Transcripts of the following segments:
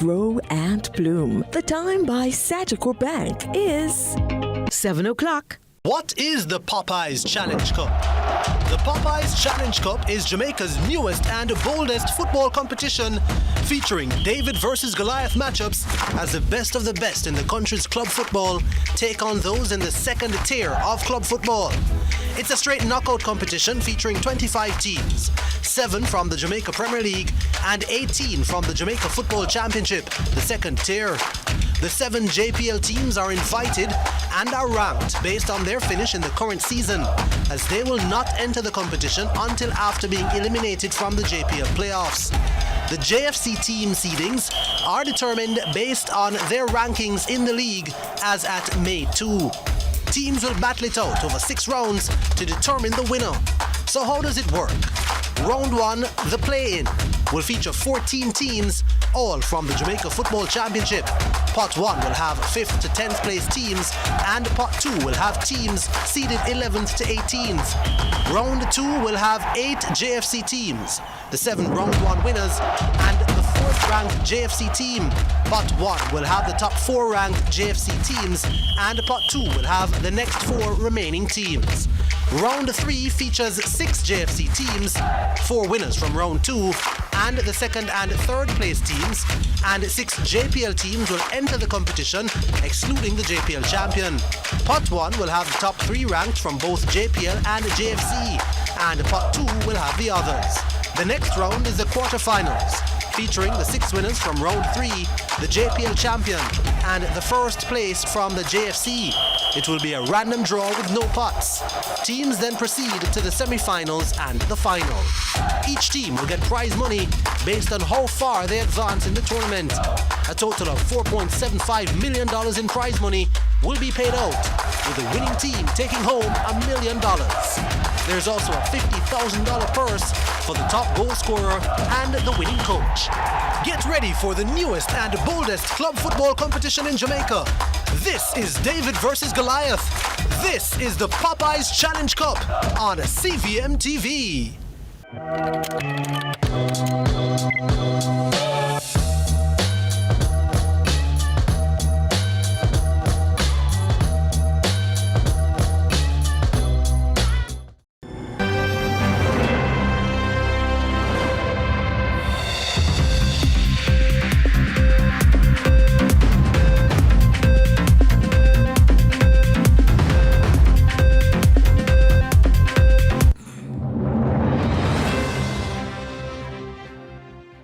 Grow and bloom. The time by Sagicor Bank is 7 o'clock. What is the Popeyes Challenge Cup? The Popeyes Challenge Cup is Jamaica's newest and boldest football competition, featuring David versus Goliath matchups as the best of the best in the country's club football take on those in the second tier of club football. It's a straight knockout competition featuring 25 teams, 7 from the Jamaica Premier League and 18 from the Jamaica Football Championship, the second tier. The 7 JPL teams are invited and are ranked based on their finish in the current season, as they will not enter the competition until after being eliminated from the JPL playoffs. The JFC team seedings are determined based on their rankings in the league as at May 2. Teams will battle it out over 6 rounds to determine the winner. So how does it work? Round 1, the play-in, will feature 14 teams, all from the Jamaica Football Championship. Pot 1 will have 5th to 10th place teams, and Pot 2 will have teams seeded 11th to 18th. Round 2 will have 8 JFC teams, the 7 Round 1 winners, and the 4th ranked JFC team. Pot 1 will have the top 4 ranked JFC teams, and Pot 2 will have the next 4 remaining teams. Round 3 features 6 JFC teams, 4 winners from Round 2, and the 2nd and 3rd place teams, and 6 JPL teams will enter the competition, excluding the JPL champion. Pot 1 will have the top 3 ranked from both JPL and JFC, and Pot 2 will have the others. The next round is the quarterfinals, featuring the 6 winners from Round 3, the JPL champion, and the 1st place from the JFC. It will be a random draw with no pots. Teams then proceed to the semi-finals and the final. Each team will get prize money based on how far they advance in the tournament. A total of $4.75 million in prize money will be paid out, with the winning team taking home $1 million. There's also a $50,000 purse for the top goal scorer and the winning coach. Get ready for the newest and boldest club football competition in Jamaica. This is David versus Goliath. This is the Popeyes Challenge Cup on CVM TV.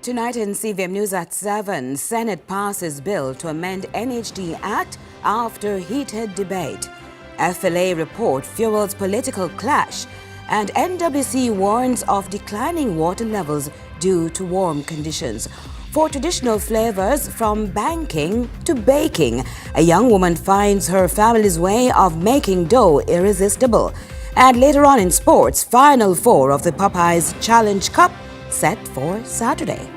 Tonight in CVM News at 7, Senate passes bill to amend NHD Act after heated debate. FLA report fuels political clash, and NWC warns of declining water levels due to warm conditions. For traditional flavors, from banking to baking, a young woman finds her family's way of making dough irresistible. And later on in sports, Final 4 of the Popeyes Challenge Cup set for Saturday.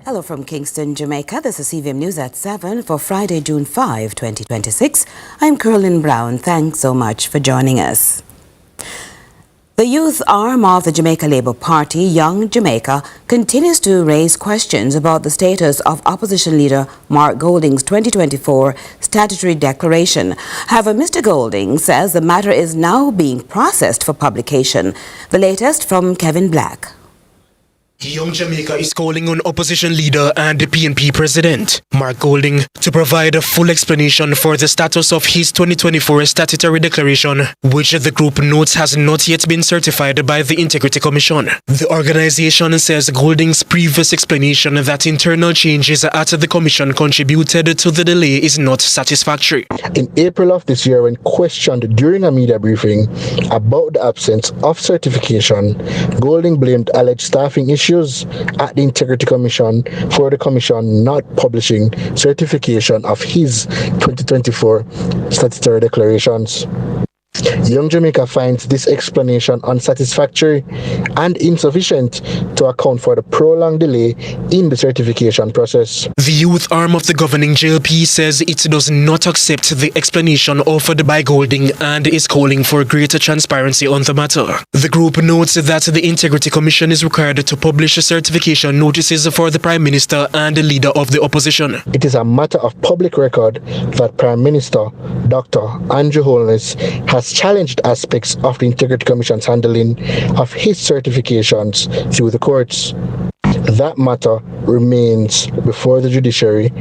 Hello from Kingston, Jamaica. This is CVM News at 7 for Friday, June 5, 2026. I'm Curlin Brown. Thanks so much for joining us. The youth arm of the Jamaica Labour Party, Young Jamaica, continues to raise questions about the status of opposition leader Mark Golding's 2024 statutory declaration. However, Mr. Golding says the matter is now being processed for publication. The latest from Kevin Black. Young Jamaica is calling on opposition leader and the PNP president, Mark Golding, to provide a full explanation for the status of his 2024 statutory declaration, which the group notes has not yet been certified by the Integrity Commission. The organization says Golding's previous explanation that internal changes at the commission contributed to the delay is not satisfactory. In April of this year, when questioned during a media briefing about the absence of certification, Golding blamed alleged staffing issues issues at the Integrity Commission for the Commission not publishing certification of his 2024 statutory declarations. Young Jamaica finds this explanation unsatisfactory and insufficient to account for the prolonged delay in the certification process. The youth arm of the governing JLP says it does not accept the explanation offered by Golding and is calling for greater transparency on the matter. The group notes that the Integrity Commission is required to publish certification notices for the Prime Minister and the Leader of the Opposition. It is a matter of public record that Prime Minister Dr. Andrew Holness has challenged aspects of the Integrity Commission's handling of his certifications through the courts. That matter remains before the judiciary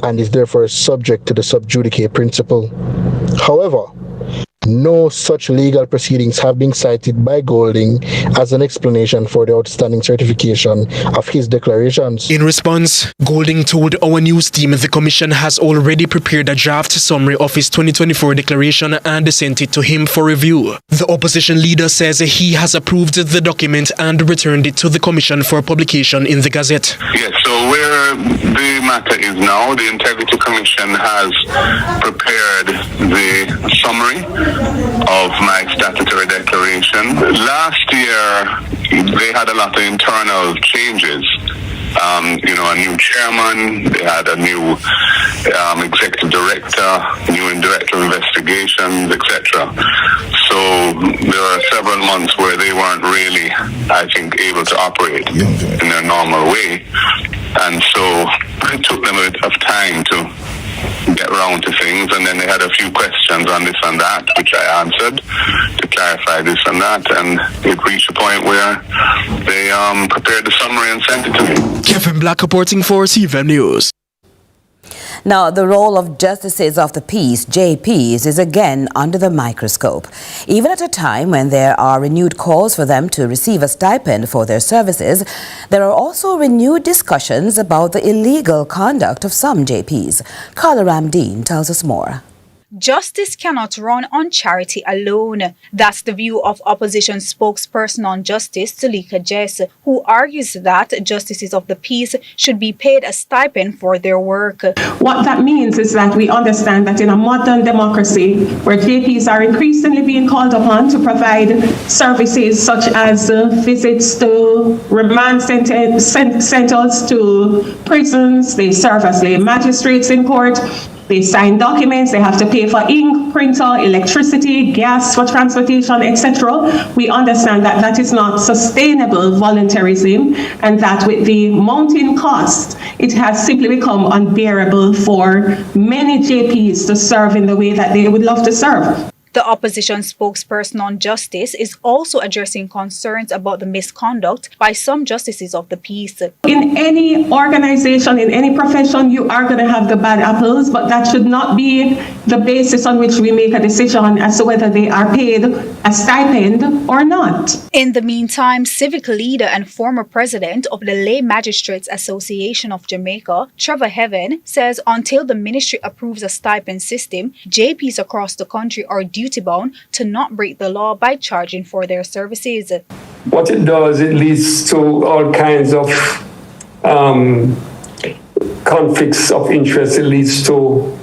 and is therefore subject to the sub judice principle. However, no such legal proceedings have been cited by Golding as an explanation for the outstanding certification of his declarations. In response, Golding told our news team the Commission has already prepared a draft summary of his 2024 declaration and sent it to him for review. The opposition leader says he has approved the document and returned it to the Commission for publication in the Gazette. Yes, so where the matter is now, the Integrity Commission has prepared the summary of my statutory declaration. Last year, they had a lot of internal changes. A new chairman, they had a new executive director, new director of investigations, etc. So there are several months where they weren't really, I think, able to operate in their normal way. And so it took them a bit of time to get around to things, and then they had a few questions on this and that, which I answered to clarify this and that, and it reached a point where they prepared the summary and sent it to me. Kevin Black reporting for CVM News. Now, the role of Justices of the Peace, JPs, is again under the microscope. Even at a time when there are renewed calls for them to receive a stipend for their services, there are also renewed discussions about the illegal conduct of some JPs. Carla Ramdeen tells us more. Justice cannot run on charity alone. That's the view of opposition spokesperson on justice, Tulika Jess, who argues that justices of the peace should be paid a stipend for their work. What that means is that we understand that in a modern democracy, where JPs are increasingly being called upon to provide services such as visits to remand centers to prisons, they serve as the magistrates in court, they sign documents, they have to pay for ink, printer, electricity, gas for transportation, etc. We understand that that is not sustainable voluntarism, and that with the mounting cost, it has simply become unbearable for many JPs to serve in the way that they would love to serve. The opposition spokesperson on justice is also addressing concerns about the misconduct by some justices of the peace. In any organization, in any profession, you are going to have the bad apples, but that should not be the basis on which we make a decision as to whether they are paid a stipend or not. In the meantime, civic leader and former president of the Lay Magistrates Association of Jamaica, Trevor Heaven, says until the ministry approves a stipend system, JPs across the country are duty-bound to not break the law by charging for their services. What it does, it leads to all kinds of conflicts of interest. It leads to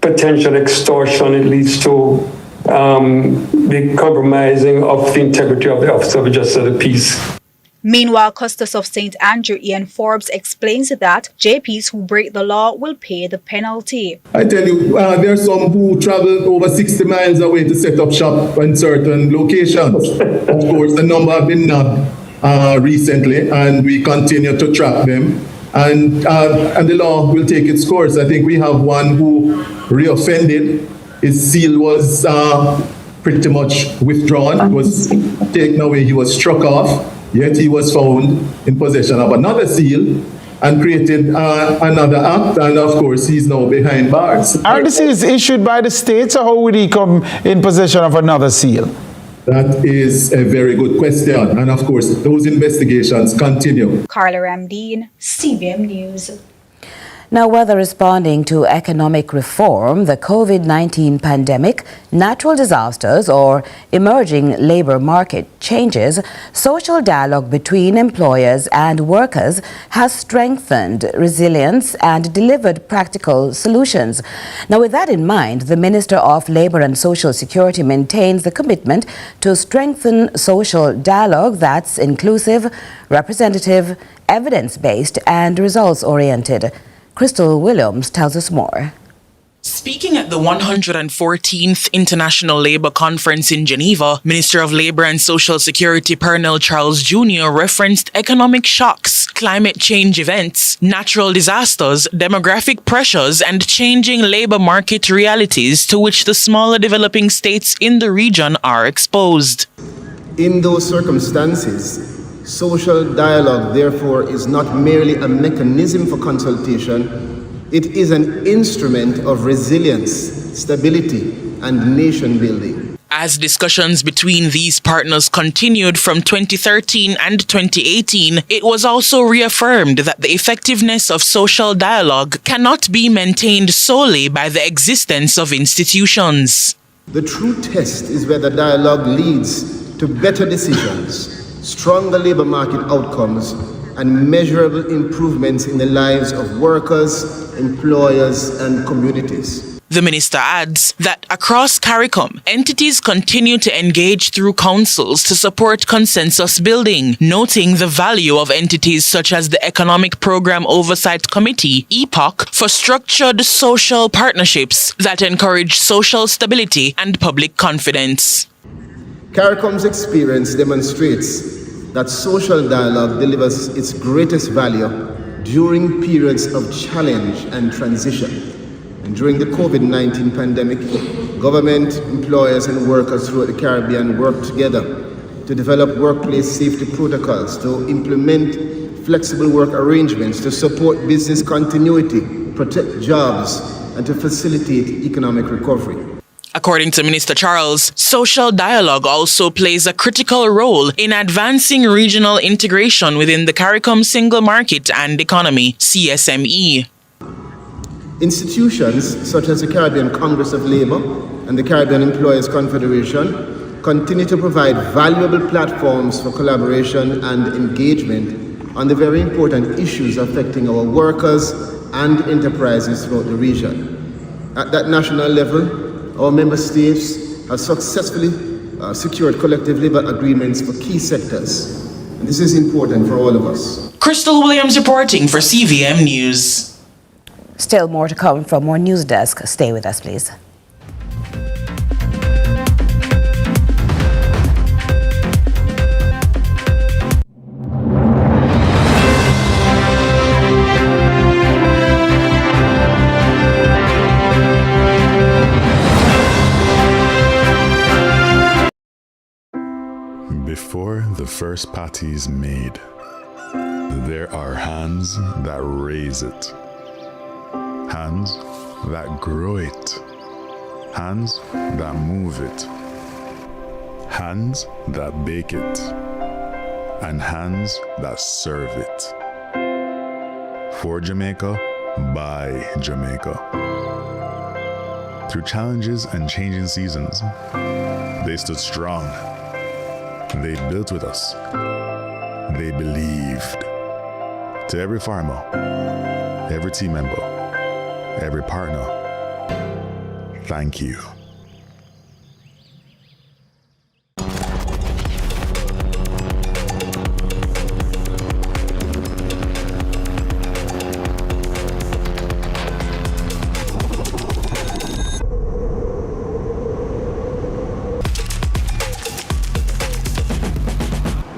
potential extortion. It leads to the compromising of the integrity of the Office of Justice of the Peace. Meanwhile, Custos of St. Andrew Ian Forbes explains that JPs who break the law will pay the penalty. I tell you, there are some who travel over 60 miles away to set up shop in certain locations. Of course, the number have been nabbed recently, and we continue to track them. And the law will take its course. I think we have one who reoffended. His seal was pretty much withdrawn, was taken away, he was struck off. Yet he was found in possession of another seal and created another act, and of course he's now behind bars. Are the seals issued by the states, or how would he come in possession of another seal? That is a very good question, and of course those investigations continue. Carla Ramdeen, CVM News. Now, whether responding to economic reform, the COVID-19 pandemic, natural disasters, or emerging labor market changes, social dialogue between employers and workers has strengthened resilience and delivered practical solutions. Now, with that in mind, the Minister of Labour and Social Security maintains the commitment to strengthen social dialogue that's inclusive, representative, evidence-based, and results-oriented. Crystal Williams tells us more. Speaking at the 114th International Labour Conference in Geneva, Minister of Labour and Social Security Pernell Charles Jr. referenced economic shocks, climate change events, natural disasters, demographic pressures, and changing labour market realities to which the smaller developing states in the region are exposed. In those circumstances, social dialogue, therefore, is not merely a mechanism for consultation, it is an instrument of resilience, stability, and nation building. As discussions between these partners continued from 2013 and 2018, it was also reaffirmed that the effectiveness of social dialogue cannot be maintained solely by the existence of institutions. The true test is whether dialogue leads to better decisions, stronger labour market outcomes, and measurable improvements in the lives of workers, employers, and communities. The minister adds that across CARICOM, entities continue to engage through councils to support consensus building, noting the value of entities such as the Economic Program Oversight Committee, EPOC, for structured social partnerships that encourage social stability and public confidence. CARICOM's experience demonstrates that social dialogue delivers its greatest value during periods of challenge and transition. And during the COVID-19 pandemic, government, employers, and workers throughout the Caribbean worked together to develop workplace safety protocols, to implement flexible work arrangements, to support business continuity, protect jobs, and to facilitate economic recovery. According to Minister Charles, social dialogue also plays a critical role in advancing regional integration within the CARICOM Single Market and Economy, CSME. Institutions such as the Caribbean Congress of Labour and the Caribbean Employers Confederation continue to provide valuable platforms for collaboration and engagement on the very important issues affecting our workers and enterprises throughout the region. At that national level, our member states have successfully secured collective labor agreements for key sectors. And this is important for all of us. Crystal Williams reporting for CVM News. Still more to come from our news desk. Stay with us, please. Before the first patty is made, there are hands that raise it, hands that grow it, hands that move it, hands that bake it, and hands that serve it. For Jamaica, by Jamaica. Through challenges and changing seasons, they stood strong. They built with us. They believed. To every farmer, every team member, every partner, thank you.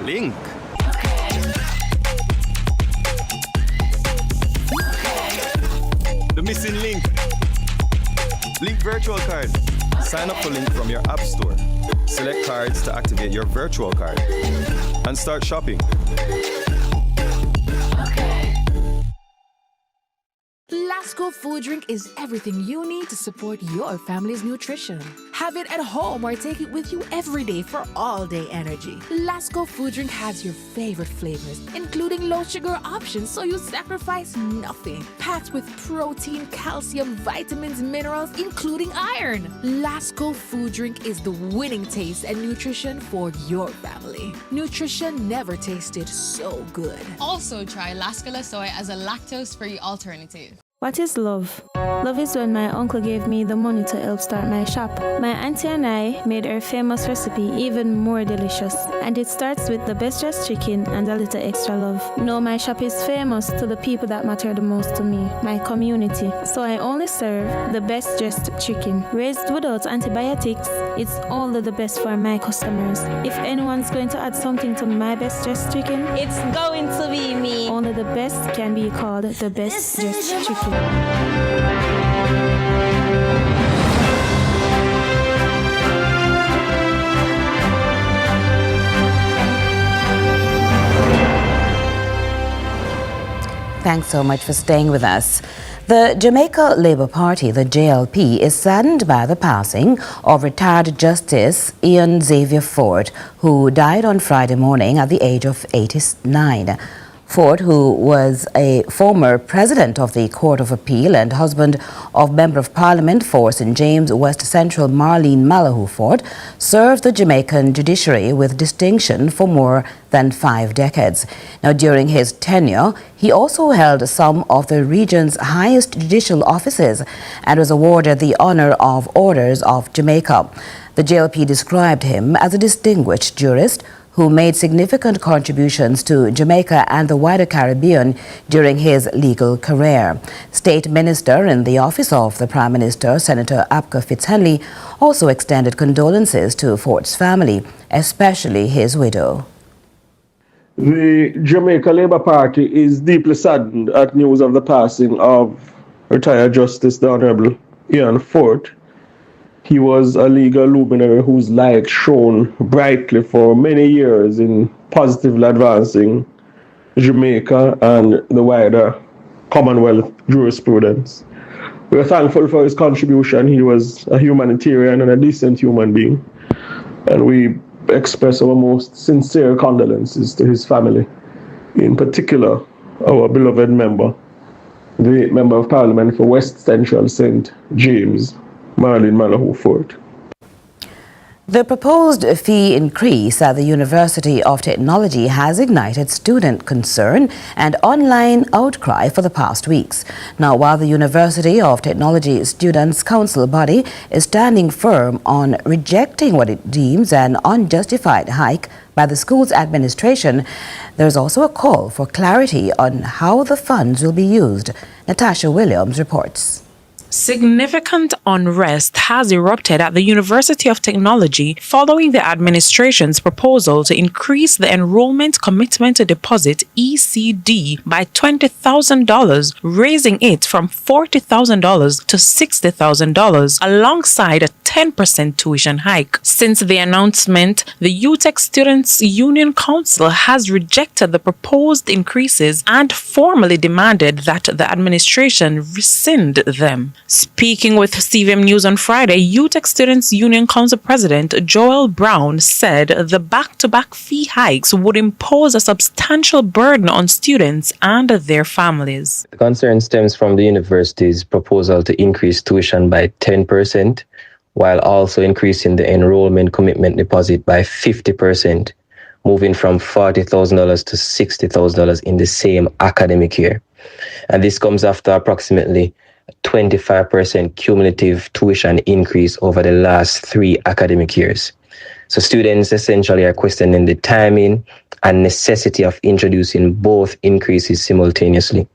Link. The missing link. Link virtual card. Sign up for Link from your app store. Select cards to activate your virtual card. And start shopping. Lasco Food Drink is everything you need to support your family's nutrition. Have it at home or take it with you every day for all-day energy. Lasco Food Drink has your favorite flavors, including low-sugar options, so you sacrifice nothing. Packed with protein, calcium, vitamins, minerals, including iron. Lasco Food Drink is the winning taste and nutrition for your family. Nutrition never tasted so good. Also try Lasco Soy as a lactose-free alternative. What is love? Love is when my uncle gave me the money to help start my shop. My auntie and I made her famous recipe even more delicious. And it starts with the best dressed chicken and a little extra love. No, my shop is famous to the people that matter the most to me, my community. So I only serve the best dressed chicken. Raised without antibiotics, it's only the best for my customers. If anyone's going to add something to my best dressed chicken, it's going to be me. Only the best can be called the best dressed chicken. Thanks so much for staying with us. The Jamaica Labour Party, the JLP, is saddened by the passing of retired Justice Ian Xavier Ford, who died on Friday morning at the age of 89. Ford, who was a former president of the Court of Appeal and husband of Member of Parliament for St. James West Central Marlene Malahoo Ford, served the Jamaican judiciary with distinction for more than 5 decades. Now, during his tenure, he also held some of the region's highest judicial offices and was awarded the honor of Orders of Jamaica. The JLP described him as a distinguished jurist who made significant contributions to Jamaica and the wider Caribbean during his legal career. State Minister in the office of the Prime Minister, Senator Apka Fitzhenley, also extended condolences to Ford's family, especially his widow. The Jamaica Labour Party is deeply saddened at news of the passing of retired Justice the Honourable Ian Ford. He was a legal luminary whose light shone brightly for many years in positively advancing Jamaica and the wider Commonwealth jurisprudence. We are thankful for his contribution. He was a humanitarian and a decent human being, and we express our most sincere condolences to his family, in particular our beloved member, the Member of Parliament for West Central St. James, Marlene Malahoo Ford. The proposed fee increase at the University of Technology has ignited student concern and online outcry for the past weeks. Now, while the University of Technology Students' Council body is standing firm on rejecting what it deems an unjustified hike by the school's administration, there is also a call for clarity on how the funds will be used. Natasha Williams reports. Significant unrest has erupted at the University of Technology following the administration's proposal to increase the Enrollment Commitment Deposit ECD by $20,000, raising it from $40,000 to $60,000, alongside a 10% tuition hike. Since the announcement, the UTech Students' Union Council has rejected the proposed increases and formally demanded that the administration rescind them. Speaking with CVM News on Friday, UTech Students' Union Council President Joel Brown said the back-to-back fee hikes would impose a substantial burden on students and their families. The concern stems from the university's proposal to increase tuition by 10%, while also increasing the enrollment commitment deposit by 50%, moving from $40,000 to $60,000 in the same academic year. And this comes after approximately 25% cumulative tuition increase over the last 3 academic years. So students essentially are questioning the timing and necessity of introducing both increases simultaneously,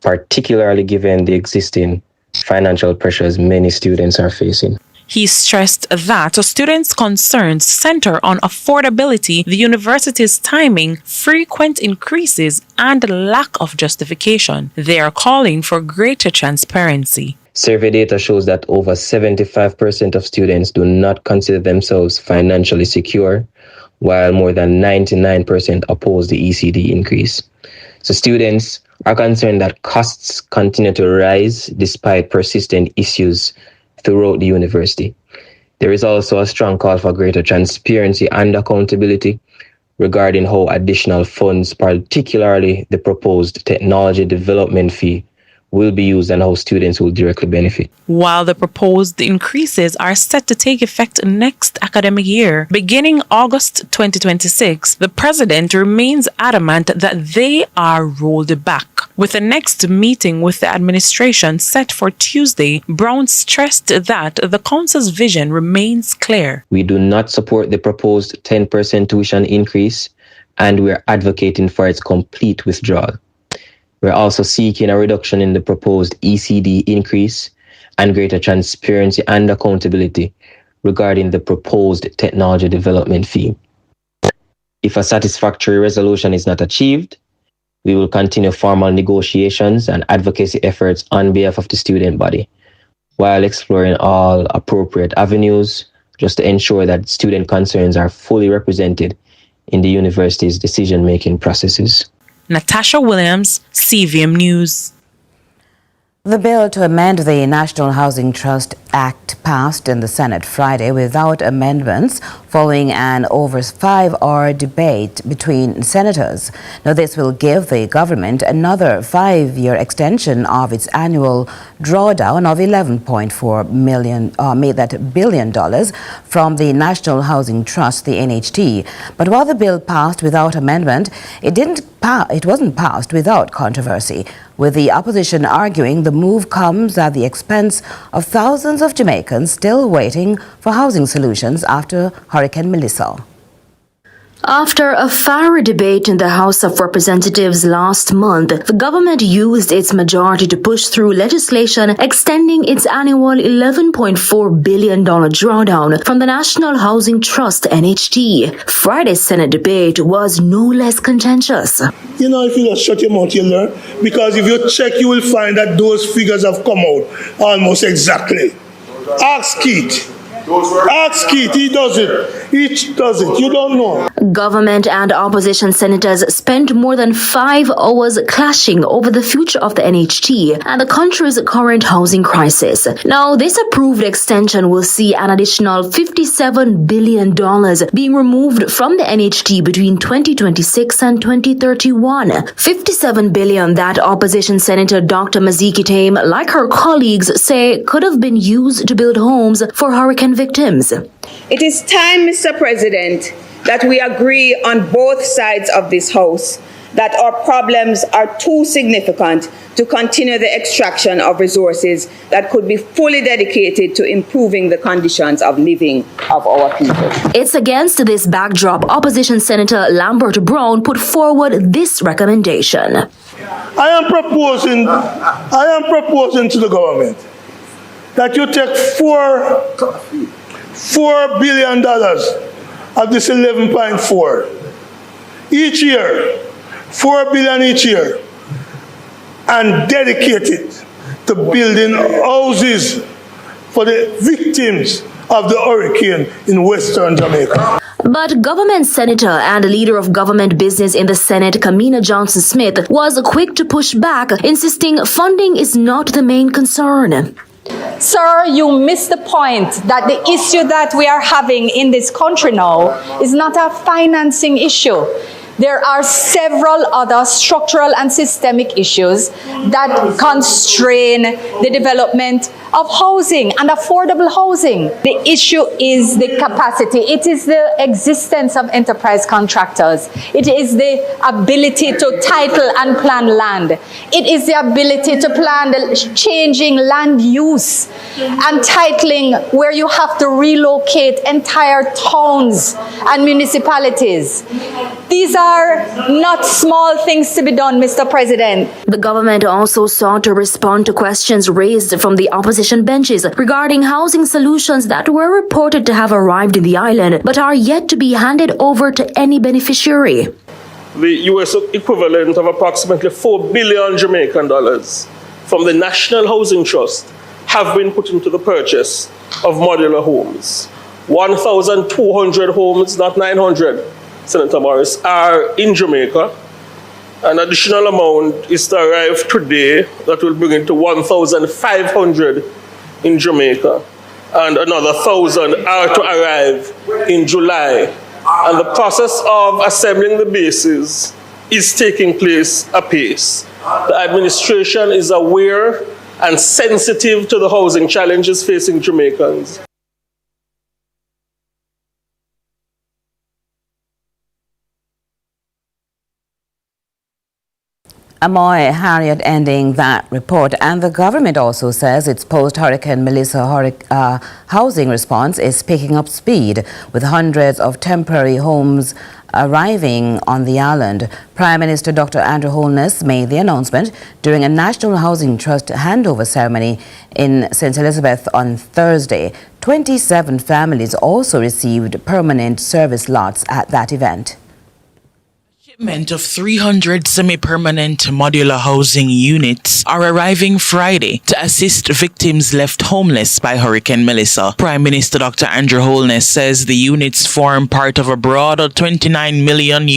particularly given the existing financial pressures many students are facing. He stressed that students' concerns center on affordability, the university's timing, frequent increases, and lack of justification. They are calling for greater transparency. Survey data shows that over 75% of students do not consider themselves financially secure, while more than 99% oppose the ECD increase. So students are concerned that costs continue to rise despite persistent issues throughout the university. There is also a strong call for greater transparency and accountability regarding how additional funds, particularly the proposed technology development fee, will be used and how students will directly benefit. While the proposed increases are set to take effect next academic year, beginning August 2026, the president remains adamant that they are rolled back. With the next meeting with the administration set for Tuesday, Brown stressed that the council's vision remains clear. We do not support the proposed 10% tuition increase, and we are advocating for its complete withdrawal. We're also seeking a reduction in the proposed ECD increase and greater transparency and accountability regarding the proposed technology development fee. If a satisfactory resolution is not achieved, we will continue formal negotiations and advocacy efforts on behalf of the student body, while exploring all appropriate avenues just to ensure that student concerns are fully represented in the university's decision-making processes. Natasha Williams, CVM News. The bill to amend the National Housing Trust Act passed in the Senate Friday without amendments following an over 5-hour debate between senators. Now, this will give the government another 5-year extension of its annual drawdown of $11.4 billion from the National Housing Trust, the NHT. But while the bill passed without amendment, it wasn't passed without controversy, with the opposition arguing the move comes at the expense of thousands of Jamaicans still waiting for housing solutions after Hurricane Melissa. After a fiery debate in the House of Representatives last month, the government used its majority to push through legislation extending its annual $11.4 billion drawdown from the National Housing Trust, NHT. Friday's Senate debate was no less contentious. You know, if you just shut your mouth, you'll learn. Because if you check, you will find that those figures have come out almost exactly. Ask Keith. Ask Keith, he does it. Each does it. You don't know. Government and opposition senators spent more than 5 hours clashing over the future of the NHT and the country's current housing crisis. Now, this approved extension will see an additional $57 billion being removed from the NHT between 2026 and 2031. $57 billion that opposition Senator Dr. Maziki Tame, like her colleagues, say could have been used to build homes for hurricane victims. It is time, Mr. President, that we agree on both sides of this House that our problems are too significant to continue the extraction of resources that could be fully dedicated to improving the conditions of living of our people. It's against this backdrop, opposition Senator Lambert Brown put forward this recommendation. I am proposing to the government that you take $4 billion of this 11.4 each year, $4 billion each year, and dedicate it to building houses for the victims of the hurricane in Western Jamaica. But government senator and leader of government business in the Senate, Kamina Johnson-Smith, was quick to push back, insisting funding is not the main concern. Sir, you missed the point that the issue that we are having in this country now is not a financing issue. There are several other structural and systemic issues that constrain the development of housing and affordable housing. The issue is the capacity. It is the existence of enterprise contractors. It is the ability to title and plan land. It is the ability to plan the changing land use and titling where you have to relocate entire towns and municipalities. These are not small things to be done, Mr. President. The government also sought to respond to questions raised from the opposition benches regarding housing solutions that were reported to have arrived in the island but are yet to be handed over to any beneficiary. The US equivalent of approximately $4 billion Jamaican dollars from the National Housing Trust have been put into the purchase of modular homes. 1,200 homes, not 900, Senator Morris, are in Jamaica. An additional amount is to arrive today that will bring it to 1,500 in Jamaica. and another 1,000 are to arrive in July. And the process of assembling the bases is taking place apace. The administration is aware and sensitive to the housing challenges facing Jamaicans. Amoy Harriet ending that report, and the government also says its post-Hurricane Melissa housing response is picking up speed, with hundreds of temporary homes arriving on the island. Prime Minister Dr. Andrew Holness made the announcement during a National Housing Trust handover ceremony in St. Elizabeth on Thursday. 27 families also received permanent service lots at that event. Shipment of 300 semi-permanent modular housing units are arriving Friday to assist victims left homeless by Hurricane Melissa. Prime Minister Dr. Andrew Holness says the units form part of a broader $29 million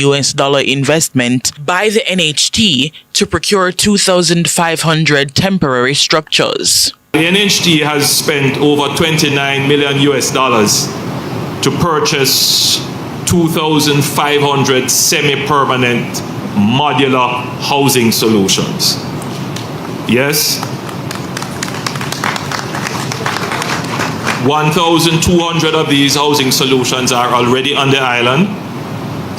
investment by the NHT to procure 2,500 temporary structures. The NHT has spent over $29 million to purchase 2,500 semi-permanent modular housing solutions. Yes? 1,200 of these housing solutions are already on the island.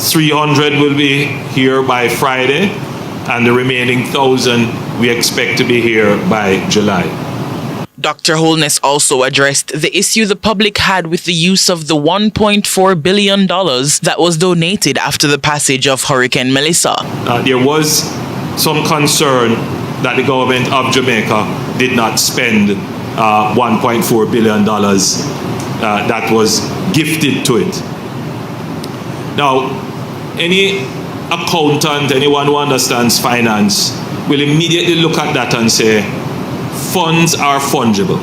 300 will be here by Friday, and the remaining 1,000 we expect to be here by July. Dr. Holness also addressed the issue the public had with the use of the $1.4 billion that was donated after the passage of Hurricane Melissa. There was some concern that the government of Jamaica did not spend $1.4 billion that was gifted to it. Now, any accountant, anyone who understands finance, will immediately look at that and say, funds are fungible.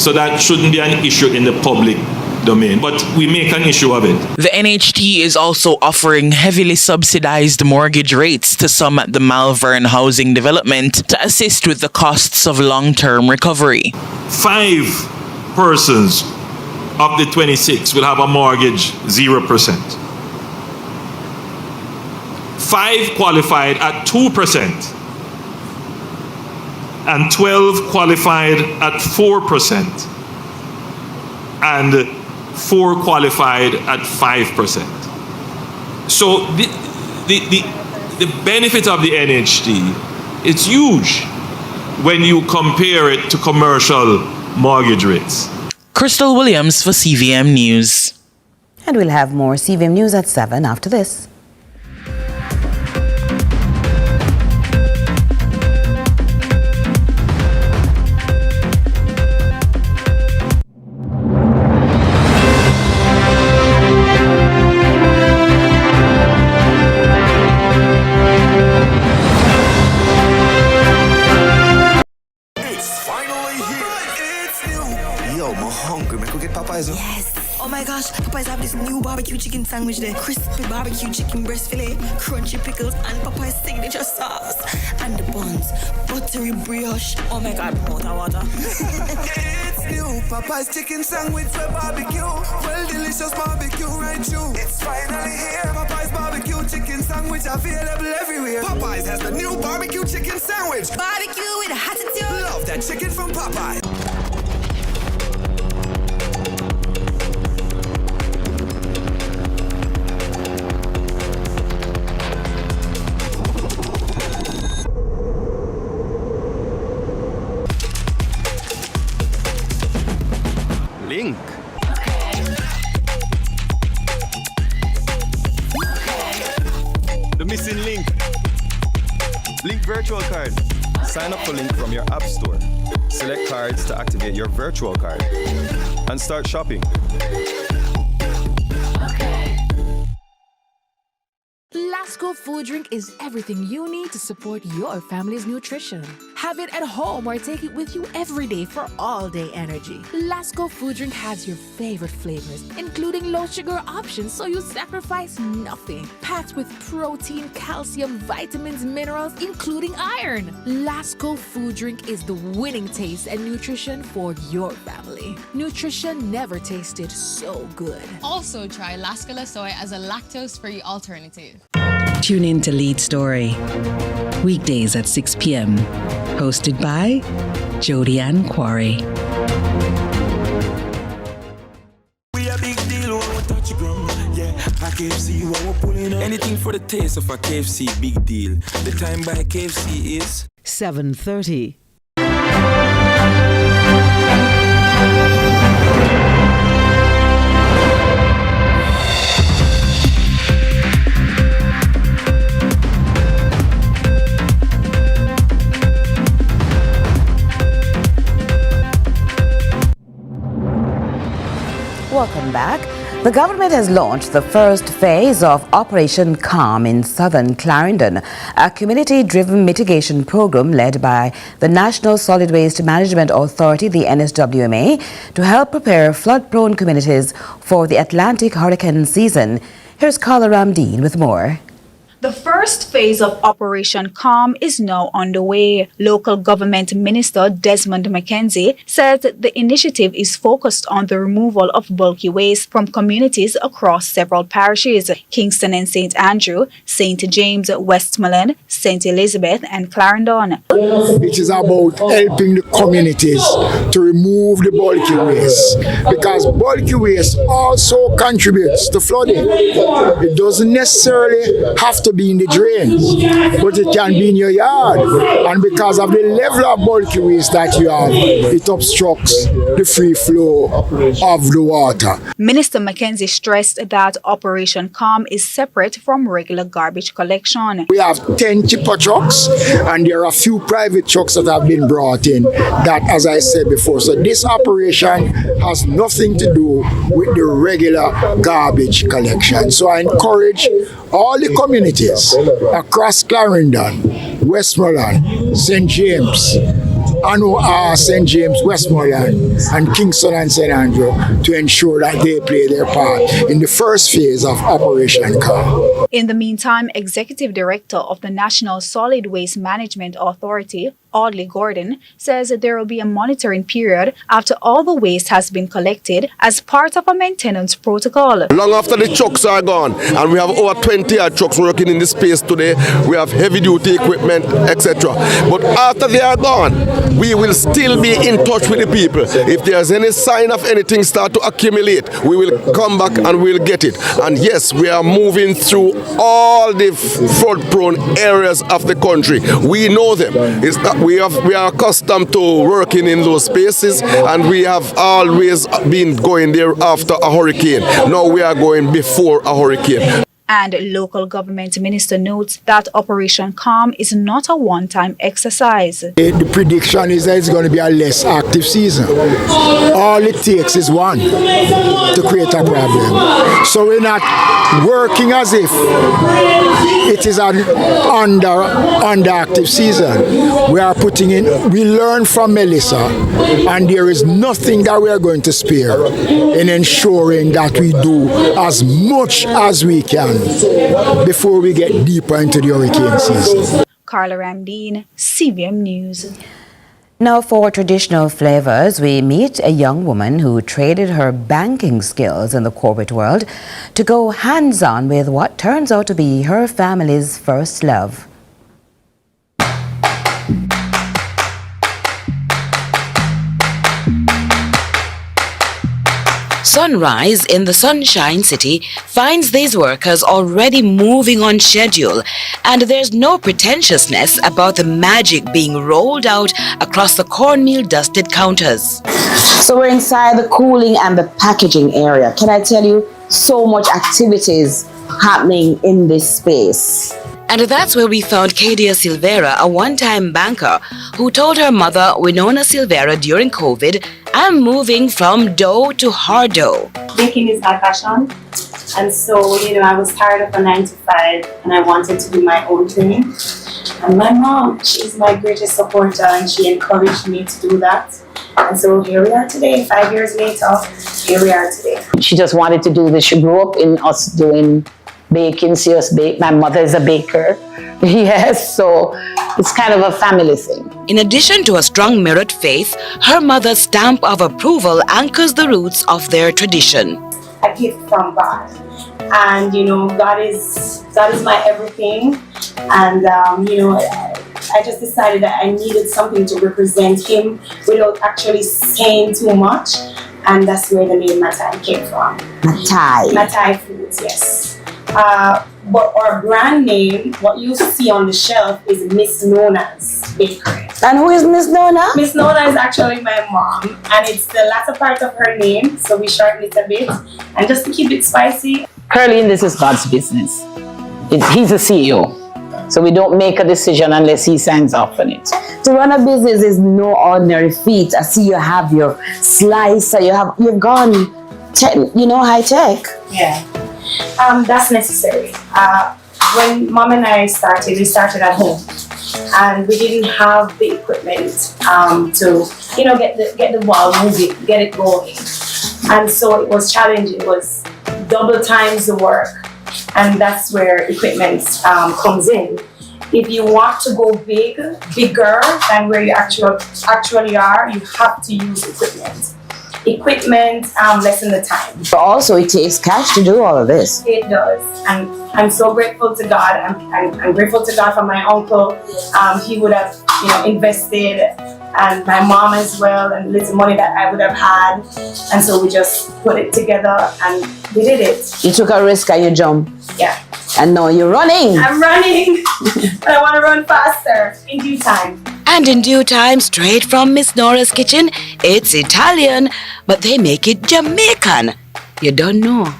So that shouldn't be an issue in the public domain, but we make an issue of it. The NHT is also offering heavily subsidized mortgage rates to some at the Malvern housing development to assist with the costs of long-term recovery. 5 persons of the 26 will have a mortgage 0%. 5 qualified at 2%, and 12 qualified at 4%, and 4 qualified at 5%. So the benefit of the NHT, it's huge when you compare it to commercial mortgage rates. Crystal Williams for CVM News. And we'll have more CVM News at 7 after this. Yes. Oh my gosh, Popeyes have this new barbecue chicken sandwich there. Crispy barbecue chicken breast fillet, crunchy pickles, and Popeyes signature sauce. And the buns, buttery brioche. Oh my god, water. It's new Popeyes chicken sandwich for barbecue. Well, delicious barbecue right through. It's finally here. Popeyes barbecue chicken sandwich available everywhere. Popeyes has the new barbecue chicken sandwich. Barbecue with a hot attitude. Love that chicken from Popeyes. Link. The missing link. Link virtual card. Sign up for Link from your app store. Select cards to activate your virtual card. And start shopping. Lasco Lasco food drink is everything you need to support your family's nutrition. Have it at home or take it with you every day for all-day energy. Lasco food drink has your favorite flavors, including low-sugar options so you sacrifice nothing. Packed with protein, calcium, vitamins, minerals, including iron. Lasco food drink is the winning taste and nutrition for your family. Nutrition never tasted so good. Also try Lasco Soy as a lactose-free alternative. Tune in to Lead Story, weekdays at 6 p.m. Hosted by Jody Ann Quarry. We a big deal when we touch the ground. Yeah, a KFC when we pulling up. Anything for the taste of a KFC, big deal. The time by KFC is 7:30. Welcome back. The government has launched the first phase of Operation Calm in southern Clarendon, a community-driven mitigation program led by the National Solid Waste Management Authority, the NSWMA, to help prepare flood-prone communities for the Atlantic hurricane season. Here's Carla Ramdeen with more. The first phase of Operation Calm is now underway. Local government minister Desmond McKenzie says the initiative is focused on the removal of bulky waste from communities across several parishes: Kingston and St. Andrew, St. James, Westmoreland, St. Elizabeth and Clarendon. It is about helping the communities to remove the bulky waste, because bulky waste also contributes to flooding. It doesn't necessarily have to be in the drains, but it can be in your yard, and because of the level of bulky waste that you have, it obstructs the free flow of the water. Minister McKenzie stressed that Operation Calm is separate from regular garbage collection. We have 10 tipper trucks, and there are a few private trucks that have been brought in, that, as I said before, so this operation has nothing to do with the regular garbage collection. So I encourage all the communities across Clarendon, Westmoreland, St. James, St. James, Westmoreland, and Kingston and St. Andrew to ensure that they play their part in the first phase of Operation Calm. In the meantime, Executive Director of the National Solid Waste Management Authority, Audley Gordon, says that there will be a monitoring period after all the waste has been collected as part of a maintenance protocol. Long after the trucks are gone, and we have over 20 trucks working in this space today, we have heavy-duty equipment, etc. But after they are gone, we will still be in touch with the people. If there's any sign of anything start to accumulate, we will come back and we'll get it. And yes, we are moving through all the flood-prone areas of the country. We know them. We are accustomed to working in those spaces, and we have always been going there after a hurricane. Now we are going before a hurricane. And local government minister notes that Operation Calm is not a one-time exercise. The prediction is that it's going to be a less active season. All it takes is one to create a problem. So we're not working as if it is an underactive season. We are putting in, we learn from Melissa, and there is nothing that we are going to spare in ensuring that we do as much as we can before we get deeper into the hurricane season. Carla Ramdeen, CVM News. Now for traditional flavors, we meet a young woman who traded her banking skills in the corporate world to go hands-on with what turns out to be her family's first love. Sunrise in the Sunshine City finds these workers already moving on schedule, and there's no pretentiousness about the magic being rolled out across the cornmeal dusted counters. So we're inside the cooling and the packaging area. Can I tell you, so much activities happening in this space. And that's where we found Kadia Silvera, a one-time banker who told her mother, Winona Silvera, during COVID, I'm moving from dough to hard dough. Baking is my passion. And so, I was tired of a 9-to-5 and I wanted to do my own thing. And my mom, she's my greatest supporter and she encouraged me to do that. And so here we are today, 5 years later, here we are today. She just wanted to do this. She grew up in us doing baking, see us bake. My mother is a baker. Yes, so it's kind of a family thing. In addition to a strong merit faith, her mother's stamp of approval anchors the roots of their tradition. A gift from God. And, God is my everything. And, I just decided that I needed something to represent Him without actually saying too much. And that's where the name Matai came from. Matai. Matai Foods, yes. But our brand name, what you see on the shelf, is Miss Nona's Bakery. And who is Miss Nona? Miss Nona is actually my mom, and it's the latter part of her name, so we shorten it a bit. And just to keep it spicy. Currently, this is God's business. He's the CEO. So we don't make a decision unless he signs off on it. To run a business is no ordinary feat. I see you have your slicer, you've gone, high tech. Yeah, that's necessary. When Mom and I started, we started at home, and we didn't have the equipment to, get the ball moving, get it going, and so it was challenging. It was double times the work. And that's where equipment comes in. If you want to go bigger than where you actually are, you have to use equipment. Equipment lessen the time. But also it takes cash to do all of this. It does. And I'm so grateful to God. I'm grateful to God for my uncle. He would have invested, and my mom as well, and little money that I would have had. And so we just put it together and we did it. You took a risk and you jumped. Yeah. And now you're running. I'm running. But I want to run faster in due time. And in due time, straight from Miss Nora's kitchen, it's Italian, but they make it Jamaican. You don't know.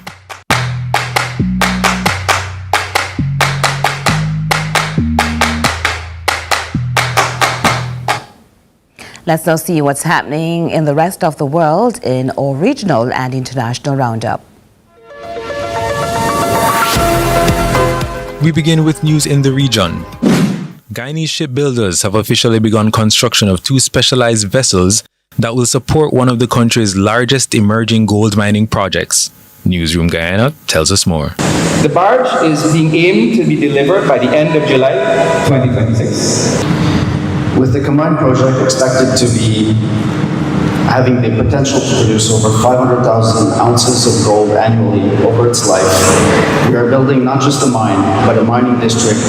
Let's now see what's happening in the rest of the world in our regional and international roundup. We begin with news in the region. Guyanese shipbuilders have officially begun construction of 2 specialized vessels that will support one of the country's largest emerging gold mining projects. Newsroom Guyana tells us more. The barge is being aimed to be delivered by the end of July 2026. With the combined project expected to be having the potential to produce over 500,000 ounces of gold annually over its life, we are building not just a mine, but a mining district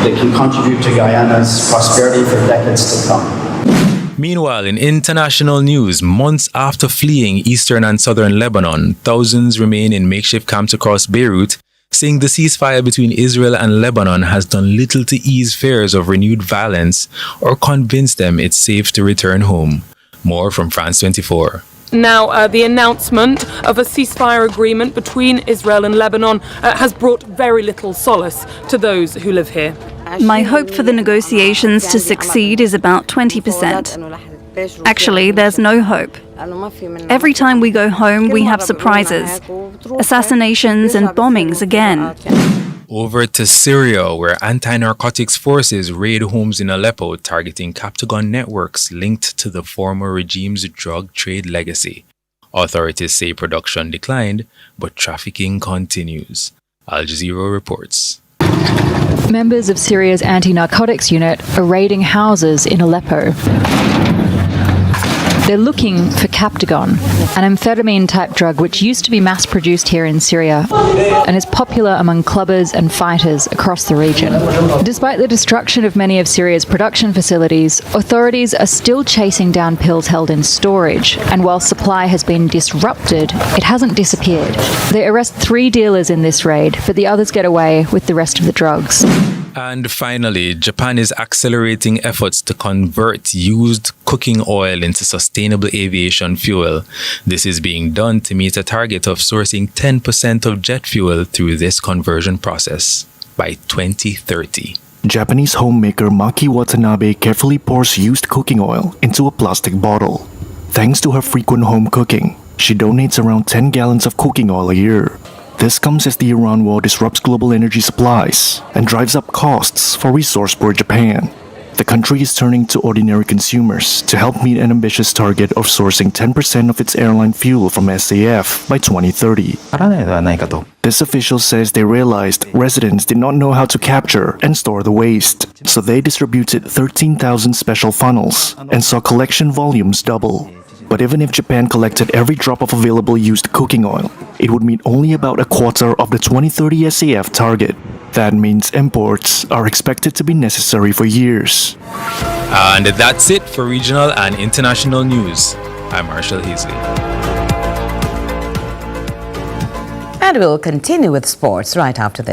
that can contribute to Guyana's prosperity for decades to come. Meanwhile, in international news, months after fleeing eastern and southern Lebanon, thousands remain in makeshift camps across Beirut, saying the ceasefire between Israel and Lebanon has done little to ease fears of renewed violence or convince them it's safe to return home. More from France 24. Now, the announcement of a ceasefire agreement between Israel and Lebanon has brought very little solace to those who live here. My hope for the negotiations to succeed is about 20%. Actually, there's no hope. Every time we go home, we have surprises, assassinations and bombings again. Over to Syria, where anti-narcotics forces raid homes in Aleppo targeting Captagon networks linked to the former regime's drug trade legacy. Authorities say production declined, but trafficking continues. Al Jazeera reports. Members of Syria's anti-narcotics unit are raiding houses in Aleppo. They're looking for Captagon, an amphetamine-type drug which used to be mass-produced here in Syria and is popular among clubbers and fighters across the region. Despite the destruction of many of Syria's production facilities, authorities are still chasing down pills held in storage, and while supply has been disrupted, it hasn't disappeared. They arrest 3 dealers in this raid, but the others get away with the rest of the drugs. And finally, Japan is accelerating efforts to convert used cooking oil into sustainable aviation fuel. This is being done to meet a target of sourcing 10% of jet fuel through this conversion process by 2030. Japanese homemaker Maki Watanabe carefully pours used cooking oil into a plastic bottle. Thanks to her frequent home cooking, she donates around 10 gallons of cooking oil a year. This comes as the Iran war disrupts global energy supplies and drives up costs for resource-poor Japan. The country is turning to ordinary consumers to help meet an ambitious target of sourcing 10% of its airline fuel from SAF by 2030. This official says they realized residents did not know how to capture and store the waste, so they distributed 13,000 special funnels and saw collection volumes double. But even if Japan collected every drop of available used cooking oil, it would meet only about a quarter of the 2030 SAF target. That means imports are expected to be necessary for years. And that's it for regional and international news. I'm Marshall Hazley. And we'll continue with sports right after this.